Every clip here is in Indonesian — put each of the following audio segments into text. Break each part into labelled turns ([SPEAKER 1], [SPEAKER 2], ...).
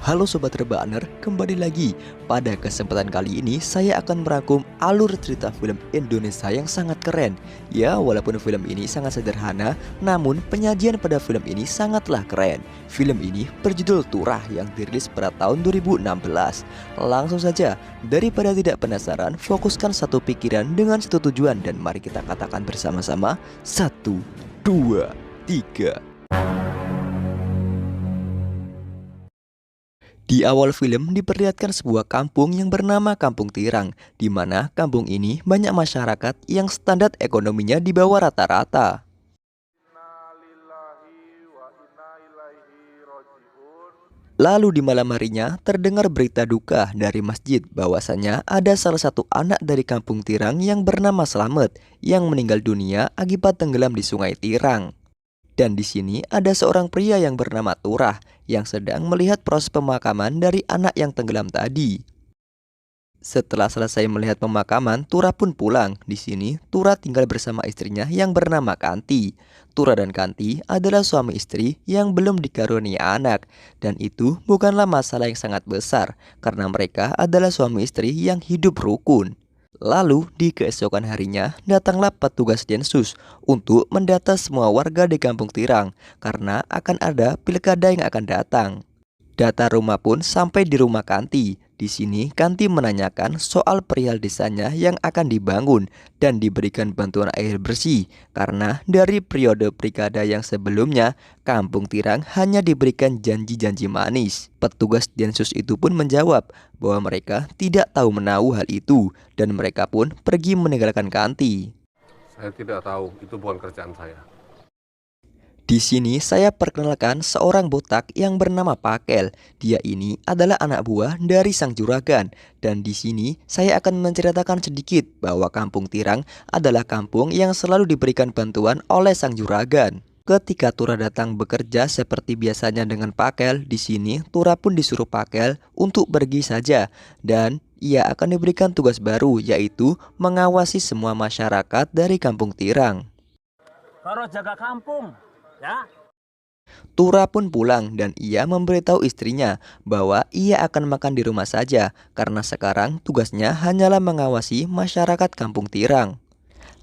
[SPEAKER 1] Halo Sobat Rebaner, kembali lagi. Pada kesempatan kali ini saya akan merangkum alur cerita film Indonesia yang sangat keren. Ya, walaupun film ini sangat sederhana, namun penyajian pada film ini sangatlah keren. Film ini berjudul Turah yang dirilis pada tahun 2016. Langsung saja, daripada tidak penasaran, fokuskan satu pikiran dengan satu tujuan dan mari kita katakan bersama-sama 1, 2, 3. Di awal film diperlihatkan sebuah kampung yang bernama Kampung Tirang, di mana kampung ini banyak masyarakat yang standar ekonominya di bawah rata-rata. Lalu di malam harinya terdengar berita duka dari masjid bahwasanya ada salah satu anak dari Kampung Tirang yang bernama Slamet yang meninggal dunia akibat tenggelam di Sungai Tirang. Dan di sini ada seorang pria yang bernama Turah yang sedang melihat proses pemakaman dari anak yang tenggelam tadi. Setelah selesai melihat pemakaman, Turah pun pulang. Di sini, Turah tinggal bersama istrinya yang bernama Kanti. Turah dan Kanti adalah suami istri yang belum dikaruniai anak. Dan itu bukanlah masalah yang sangat besar, karena mereka adalah suami istri yang hidup rukun. Lalu di keesokan harinya datanglah petugas Densus untuk mendata semua warga di Kampung Tirang karena akan ada pilkada yang akan datang. Data rumah pun sampai di rumah Kanti. Di sini Kanti menanyakan soal perihal desanya yang akan dibangun dan diberikan bantuan air bersih karena dari periode pilkada yang sebelumnya Kampung Tirang hanya diberikan janji-janji manis. Petugas Densus itu pun menjawab bahwa mereka tidak tahu menahu hal itu dan mereka pun pergi meninggalkan Kanti.
[SPEAKER 2] Saya tidak tahu, itu bukan kerjaan saya.
[SPEAKER 1] Di sini saya perkenalkan seorang botak yang bernama Pakel. Dia ini adalah anak buah dari sang juragan. Dan di sini saya akan menceritakan sedikit bahwa Kampung Tirang adalah kampung yang selalu diberikan bantuan oleh sang juragan. Ketika Turah datang bekerja seperti biasanya dengan Pakel, di sini Turah pun disuruh Pakel untuk pergi saja dan ia akan diberikan tugas baru yaitu mengawasi semua masyarakat dari Kampung Tirang.
[SPEAKER 3] Karo jaga kampung, ya.
[SPEAKER 1] Turah pun pulang dan ia memberitahu istrinya bahwa ia akan makan di rumah saja karena sekarang tugasnya hanyalah mengawasi masyarakat Kampung Tirang.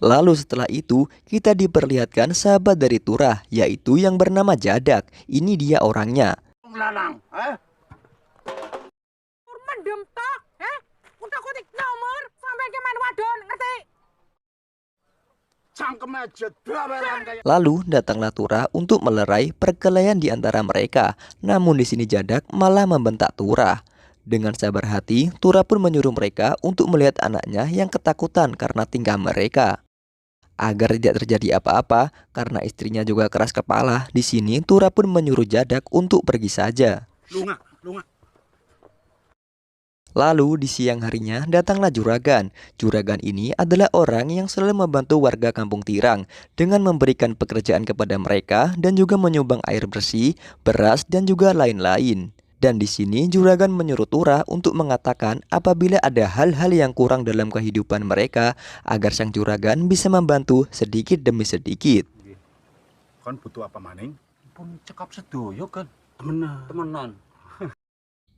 [SPEAKER 1] Lalu setelah itu kita diperlihatkan sahabat dari Turah yaitu yang bernama Jadak. Ini dia orangnya.
[SPEAKER 3] Lanang,
[SPEAKER 4] Mendem tok, udah kutik nomor sampai ke main wadon, ngerti?
[SPEAKER 3] cangkem aja dawelan kayak.
[SPEAKER 1] Lalu datanglah Turah untuk melerai perkelahian di antara mereka. Namun di sini Jadak malah membentak Turah. Dengan sabar hati, Turah pun menyuruh mereka untuk melihat anaknya yang ketakutan karena tingkah mereka. Agar tidak terjadi apa-apa, karena istrinya juga keras kepala, di sini Turah pun menyuruh Jadak untuk pergi saja.
[SPEAKER 3] Lunga.
[SPEAKER 1] Lalu di siang harinya datanglah juragan. Juragan ini adalah orang yang selalu membantu warga Kampung Tirang dengan memberikan pekerjaan kepada mereka dan juga menyumbang air bersih, beras dan juga lain-lain. Dan di sini juragan menyuruh Turah untuk mengatakan apabila ada hal-hal yang kurang dalam kehidupan mereka agar sang juragan bisa membantu sedikit demi sedikit.
[SPEAKER 3] Kon butuh apa maning? Pun cekap sedoyo kan. Temenan.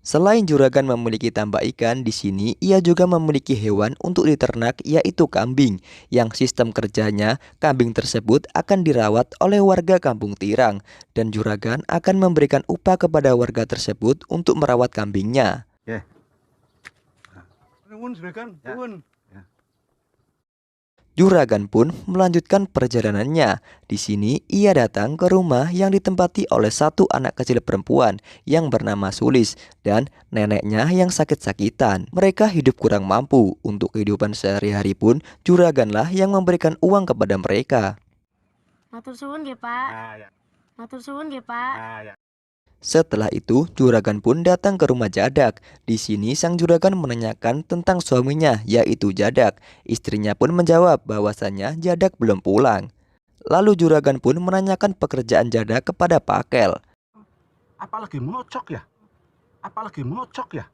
[SPEAKER 1] Selain juragan memiliki tambak ikan, di sini ia juga memiliki hewan untuk diternak yaitu kambing. Yang sistem kerjanya, kambing tersebut akan dirawat oleh warga Kampung Tirang dan juragan akan memberikan upah kepada warga tersebut untuk merawat kambingnya.
[SPEAKER 3] Nuwun juragan, nuwun.
[SPEAKER 1] Juragan pun melanjutkan perjalanannya. Di sini ia datang ke rumah yang ditempati oleh satu anak kecil perempuan yang bernama Sulis dan neneknya yang sakit-sakitan. Mereka hidup kurang mampu. Untuk kehidupan sehari-hari pun juraganlah yang memberikan uang kepada mereka.
[SPEAKER 4] Matur suwun nggih, Pak. Matur suwun nggih, Pak.
[SPEAKER 1] Setelah itu, juragan pun datang ke rumah Jadak. Di sini sang juragan menanyakan tentang suaminya, yaitu Jadak. Istrinya pun menjawab bahwasannya Jadak belum pulang. Lalu juragan pun menanyakan pekerjaan Jadak kepada Pakel.
[SPEAKER 3] Apalagi mocok ya?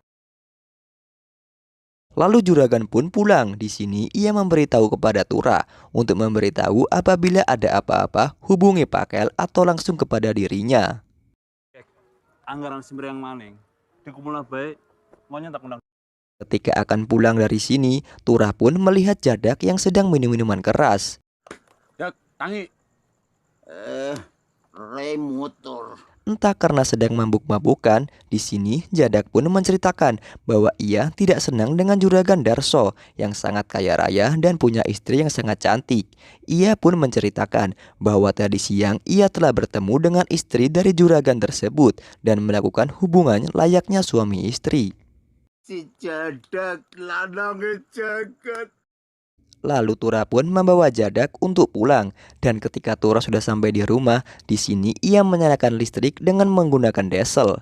[SPEAKER 1] Lalu juragan pun pulang. Di sini ia memberitahu kepada Tura untuk memberitahu apabila ada apa-apa hubungi Pakel atau langsung kepada dirinya.
[SPEAKER 3] Anggaran sembrang maning. Dikumpulna bae, maunya tak undang.
[SPEAKER 1] Ketika akan pulang dari sini, Tura pun melihat Jadak yang sedang minum minuman keras.
[SPEAKER 3] Ya, tangi.
[SPEAKER 5] Rem motor.
[SPEAKER 1] Entah karena sedang mabuk-mabukan, di sini Jadak pun menceritakan bahwa ia tidak senang dengan juragan Darso yang sangat kaya raya dan punya istri yang sangat cantik. Ia pun menceritakan bahwa tadi siang ia telah bertemu dengan istri dari juragan tersebut dan melakukan hubungan layaknya suami istri.
[SPEAKER 5] Si Jadak lanang jagat.
[SPEAKER 1] Lalu Tura pun membawa Jadak untuk pulang, dan ketika Tura sudah sampai di rumah, di sini ia menyalakan listrik dengan menggunakan diesel.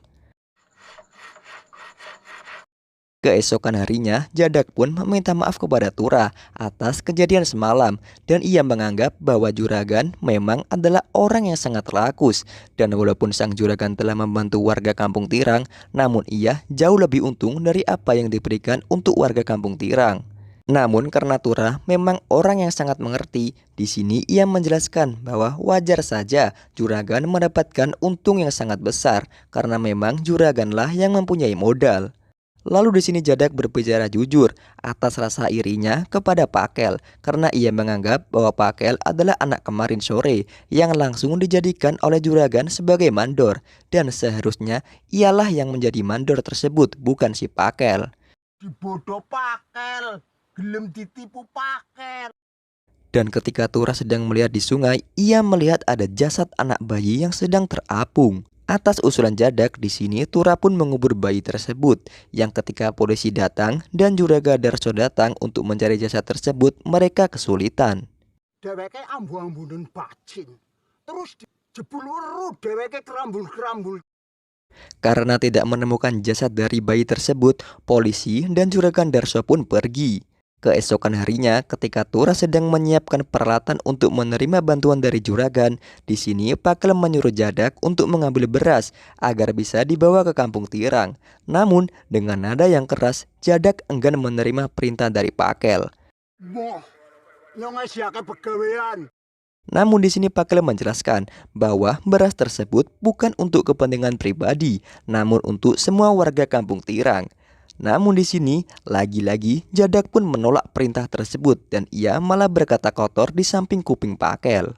[SPEAKER 1] Keesokan harinya, Jadak pun meminta maaf kepada Tura atas kejadian semalam, dan ia menganggap bahwa juragan memang adalah orang yang sangat rakus, dan walaupun sang juragan telah membantu warga Kampung Tirang, namun ia jauh lebih untung dari apa yang diberikan untuk warga Kampung Tirang. Namun karena Tura memang orang yang sangat mengerti, di sini ia menjelaskan bahwa wajar saja juragan mendapatkan untung yang sangat besar karena memang juraganlah yang mempunyai modal. Lalu di sini Jadak berbicara jujur atas rasa irinya kepada Pakel karena ia menganggap bahwa Pakel adalah anak kemarin sore yang langsung dijadikan oleh juragan sebagai mandor dan seharusnya ialah yang menjadi mandor tersebut, bukan si Pakel.
[SPEAKER 5] Dibodoh Pakel. Gelem ditipu Pakel.
[SPEAKER 1] Dan ketika Tura sedang melihat di sungai, ia melihat ada jasad anak bayi yang sedang terapung. Atas usulan Jadak, di sini Tura pun mengubur bayi tersebut. Yang ketika polisi datang dan Juragan Darso datang untuk mencari jasad tersebut, mereka kesulitan.
[SPEAKER 5] Dheweke ambu-ambunen bacin. Terus jebul weru dheweke kerambul-kerambul.
[SPEAKER 1] Karena tidak menemukan jasad dari bayi tersebut, polisi dan Juragan Darso pun pergi. Keesokan harinya, ketika Tura sedang menyiapkan peralatan untuk menerima bantuan dari juragan, di sini Pakel menyuruh Jadak untuk mengambil beras agar bisa dibawa ke Kampung Tirang. Namun, dengan nada yang keras, Jadak enggan menerima perintah dari Pakel.
[SPEAKER 5] Moh, nyong siake pegawean.
[SPEAKER 1] Namun di sini Pakel menjelaskan bahwa beras tersebut bukan untuk kepentingan pribadi, namun untuk semua warga Kampung Tirang. Namun di sini lagi-lagi Jadak pun menolak perintah tersebut dan ia malah berkata kotor di samping kuping Pakel.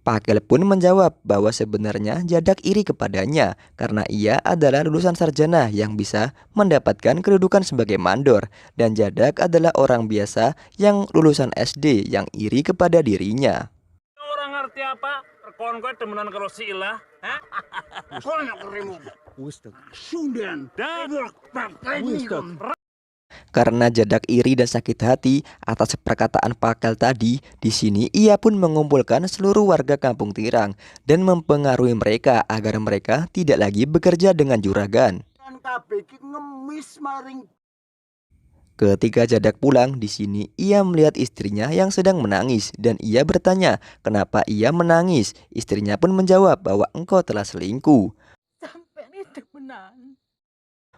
[SPEAKER 1] Pakel pun menjawab bahwa sebenarnya Jadak iri kepadanya karena ia adalah lulusan sarjana yang bisa mendapatkan kedudukan sebagai mandor dan Jadak adalah orang biasa yang lulusan SD yang iri kepada dirinya.
[SPEAKER 3] Orang ngerti apa? Rekon kowe demenan karo si Ilah, ha?
[SPEAKER 5] Kon yang kerimu. Wis to. Sundan.
[SPEAKER 1] Karena Jadak iri dan sakit hati atas perkataan Pakel tadi, di sini ia pun mengumpulkan seluruh warga Kampung Tirang dan mempengaruhi mereka agar mereka tidak lagi bekerja dengan juragan.
[SPEAKER 5] Kan kabeh iki ngemis maring.
[SPEAKER 1] Ketika Jadak pulang, di sini ia melihat istrinya yang sedang menangis dan ia bertanya kenapa ia menangis. Istrinya pun menjawab bahwa engkau telah selingkuh.
[SPEAKER 4] Sampai ini demenan.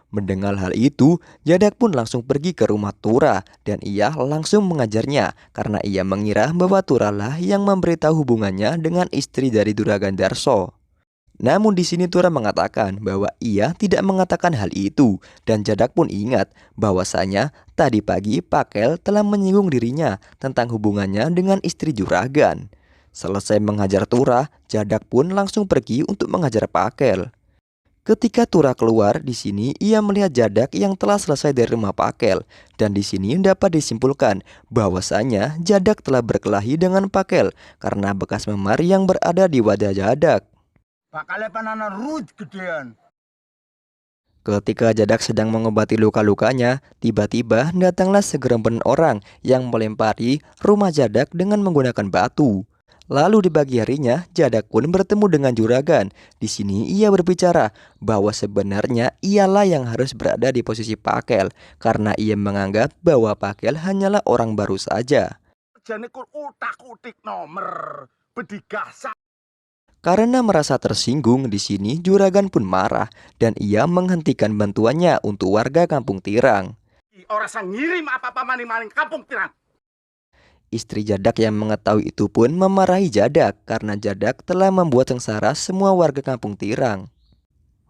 [SPEAKER 1] Mendengar hal itu, Jadak pun langsung pergi ke rumah Tura dan ia langsung mengajarnya karena ia mengira bahwa Tura lah yang memberitahu hubungannya dengan istri dari Juragan Darso. Namun di sini Tura mengatakan bahwa ia tidak mengatakan hal itu dan Jadak pun ingat bahwasanya tadi pagi Pakel telah menyinggung dirinya tentang hubungannya dengan istri juragan. Selesai mengajar Tura, Jadak pun langsung pergi untuk mengajar Pakel. Ketika Tura keluar, di sini ia melihat Jadak yang telah selesai dari rumah Pakel dan di sini dapat disimpulkan bahwasanya Jadak telah berkelahi dengan Pakel karena bekas memar yang berada di wajah Jadak.
[SPEAKER 5] Bakale panana rut gedean.
[SPEAKER 1] Ketika Jadak sedang mengobati luka-lukanya, tiba-tiba datanglah segerombolan orang yang melempari rumah Jadak dengan menggunakan batu. Lalu di pagi harinya, Jadak pun bertemu dengan juragan. Di sini ia berbicara bahwa sebenarnya ialah yang harus berada di posisi Pakel karena ia menganggap bahwa Pakel hanyalah orang baru saja.
[SPEAKER 5] Jane kok utak-utik nomor bedigasa.
[SPEAKER 1] Karena merasa tersinggung, di sini juragan pun marah dan ia menghentikan bantuannya untuk warga Kampung Tirang.
[SPEAKER 3] Orang sang ngirim apa-apa maning-maning kampung tirang.
[SPEAKER 1] Istri Jadak yang mengetahui itu pun memarahi Jadak karena Jadak telah membuat sengsara semua warga kampung Tirang.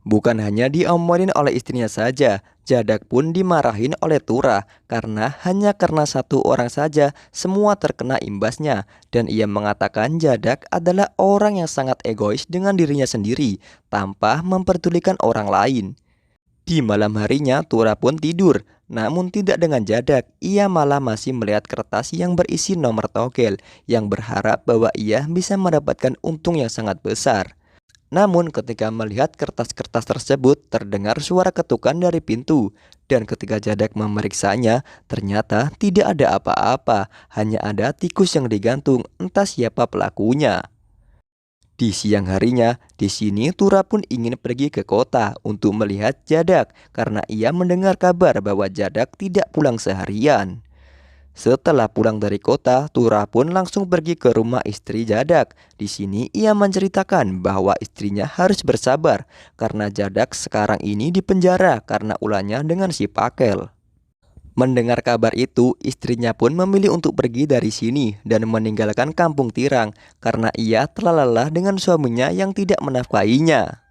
[SPEAKER 1] Bukan hanya diomelin oleh istrinya saja, Jadak pun dimarahin oleh Turah karena hanya karena satu orang saja semua terkena imbasnya, dan ia mengatakan Jadak adalah orang yang sangat egois dengan dirinya sendiri tanpa memperdulikan orang lain. Di malam harinya Turah pun tidur, namun tidak dengan Jadak. Ia malah masih melihat kertas yang berisi nomor togel yang berharap bahwa ia bisa mendapatkan untung yang sangat besar. Namun ketika melihat kertas-kertas tersebut terdengar suara ketukan dari pintu, dan ketika Jadak memeriksanya ternyata tidak ada apa-apa, hanya ada tikus yang digantung, entah siapa pelakunya. Di siang harinya, di sini Turah pun ingin pergi ke kota untuk melihat Jadak karena ia mendengar kabar bahwa Jadak tidak pulang seharian. Setelah pulang dari kota, Turah pun langsung pergi ke rumah istri Jadak. Di sini ia menceritakan bahwa istrinya harus bersabar karena Jadak sekarang ini dipenjara karena ulahnya dengan si Pakel. Mendengar kabar itu, istrinya pun memilih untuk pergi dari sini dan meninggalkan kampung Tirang karena ia telah lelah dengan suaminya yang tidak menafkahinya.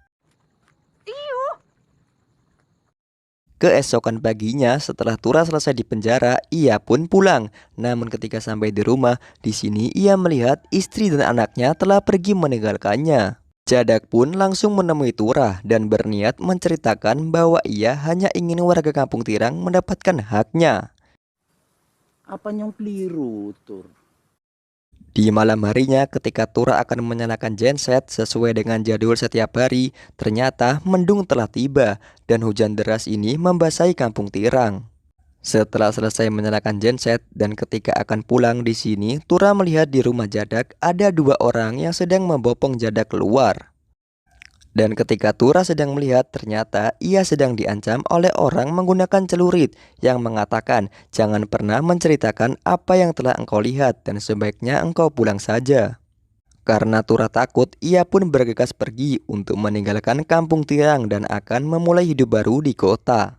[SPEAKER 1] Keesokan paginya, setelah Turah selesai di penjara, ia pun pulang. Namun ketika sampai di rumah, di sini ia melihat istri dan anaknya telah pergi meninggalkannya. Jadak pun langsung menemui Turah dan berniat menceritakan bahwa ia hanya ingin warga kampung Tirang mendapatkan haknya.
[SPEAKER 5] Apa yang keliru, Tur?
[SPEAKER 1] Di malam harinya ketika Turah akan menyalakan genset sesuai dengan jadwal setiap hari, ternyata mendung telah tiba dan hujan deras ini membasahi kampung Tirang. Setelah selesai menyalakan genset dan ketika akan pulang di sini, Turah melihat di rumah Jadak ada dua orang yang sedang membopong Jadak keluar. Dan ketika Turah sedang melihat, ternyata ia sedang diancam oleh orang menggunakan celurit yang mengatakan jangan pernah menceritakan apa yang telah engkau lihat dan sebaiknya engkau pulang saja. Karena Turah takut, ia pun bergegas pergi untuk meninggalkan kampung Tirang dan akan memulai hidup baru di kota.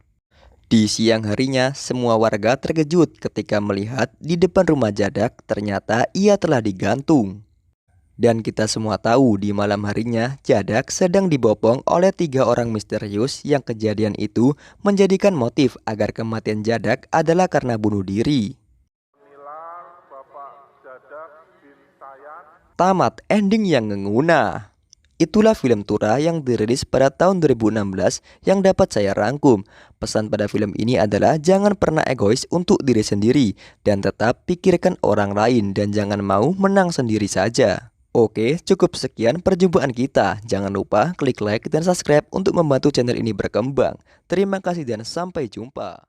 [SPEAKER 1] Di siang harinya, semua warga terkejut ketika melihat di depan rumah Jadak ternyata ia telah digantung. Dan kita semua tahu di malam harinya Jadak sedang dibopong oleh 3 orang misterius yang kejadian itu menjadikan motif agar kematian Jadak adalah karena bunuh diri. Tamat ending yang ngenguna. Itulah film Turah yang dirilis pada tahun 2016 yang dapat saya rangkum. Pesan pada film ini adalah jangan pernah egois untuk diri sendiri dan tetap pikirkan orang lain dan jangan mau menang sendiri saja. Oke, cukup sekian perjumpaan kita. Jangan lupa klik like dan subscribe untuk membantu channel ini berkembang. Terima kasih dan sampai jumpa.